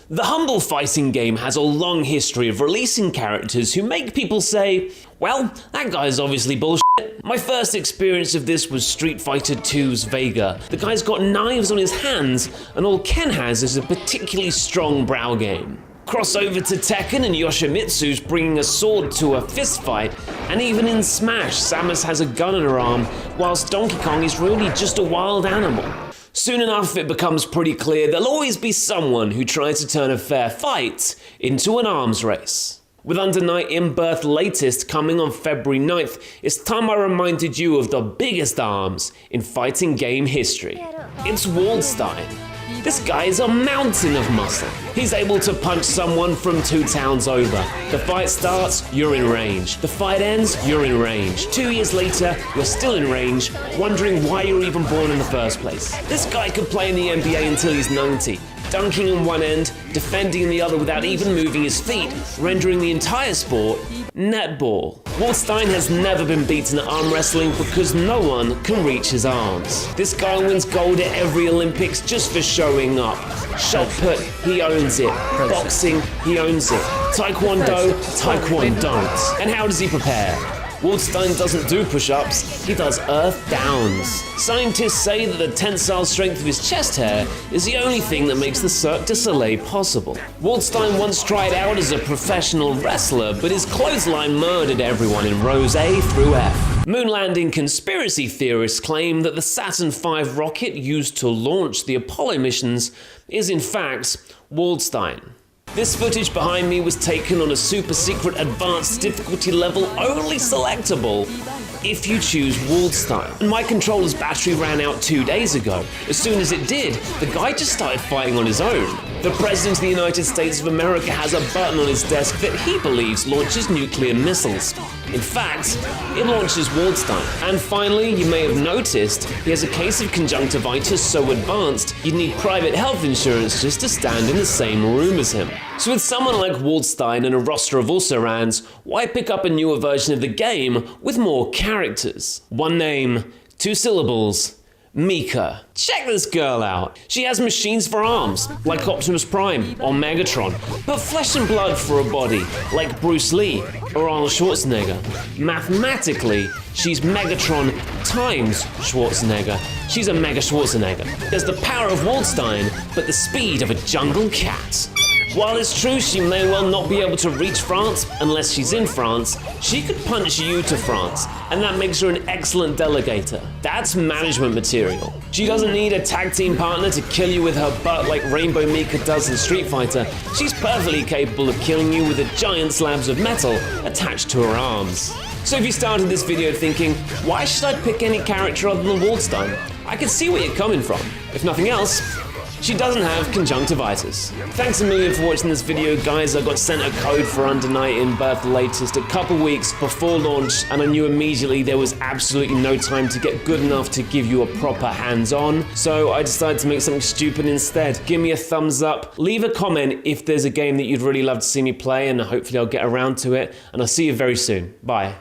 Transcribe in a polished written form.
The humble fighting game has a long history of releasing characters who make people say, well, that guy's obviously bullshit. My first experience of this was Street Fighter II's Vega. The guy's got knives on his hands, and all Ken has is a particularly strong brow game. Cross over to Tekken and Yoshimitsu's bringing a sword to a fist fight, and even in Smash, Samus has a gun in her arm, whilst Donkey Kong is really just a wild animal. Soon enough, it becomes pretty clear there'll always be someone who tries to turn a fair fight into an arms race. With Under Night In-Birth latest coming on February 9th, it's time I reminded you of the biggest arms in fighting game history. It's WALDSTEIN. This guy is a mountain of muscle. He's able to punch someone from 2 towns over. The fight starts, you're in range. The fight ends, you're in range. 2 years later, you're still in range, wondering why you were even born in the first place. This guy could play in the NBA until he's 90. Dunking in one end, defending in the other without even moving his feet, rendering the entire sport netball. WALDSTEIN has never been beaten at arm wrestling because no one can reach his arms. This guy wins gold at every Olympics just for showing up. Shot put, he owns it. Boxing, he owns it. Taekwondo, Taekwondo. And how does he prepare? WALDSTEIN doesn't do push-ups, he does earth downs. Scientists say that the tensile strength of his chest hair is the only thing that makes the Cirque du Soleil possible. WALDSTEIN once tried out as a professional wrestler, but his clothesline murdered everyone in rows A through F. Moon landing conspiracy theorists claim that the Saturn V rocket used to launch the Apollo missions is in fact WALDSTEIN. This footage behind me was taken on a super secret advanced difficulty level only selectable if you choose WALDSTEIN. And my controller's battery ran out 2 days ago. As soon as it did, the guy just started fighting on his own. The President of the United States of America has a button on his desk that he believes launches nuclear missiles. In fact, it launches WALDSTEIN. And finally, you may have noticed, he has a case of conjunctivitis so advanced, you'd need private health insurance just to stand in the same room as him. So with someone like WALDSTEIN and a roster of also-rans, why pick up a newer version of the game with more characters? One name, 2 syllables, Mika. Check this girl out. She has machines for arms, like Optimus Prime or Megatron, but flesh and blood for a body, like Bruce Lee or Arnold Schwarzenegger. Mathematically, she's Megatron times Schwarzenegger. She's a Mega Schwarzenegger. There's the power of WALDSTEIN, but the speed of a jungle cat. While it's true she may well not be able to reach France unless she's in France, she could punch you to France, and that makes her an excellent delegator. That's management material. She doesn't need a tag team partner to kill you with her butt like Rainbow Mika does in Street Fighter. She's perfectly capable of killing you with the giant slabs of metal attached to her arms. So if you started this video thinking, why should I pick any character other than WALDSTEIN? I can see where you're coming from. If nothing else, she doesn't have conjunctivitis. Thanks a million for watching this video, guys. I got sent a code for Under Night In-Birth latest a couple weeks before launch, and I knew immediately there was absolutely no time to get good enough to give you a proper hands-on, so I decided to make something stupid instead. Give me a thumbs up, leave a comment if there's a game that you'd really love to see me play, and hopefully I'll get around to it, and I'll see you very soon. Bye.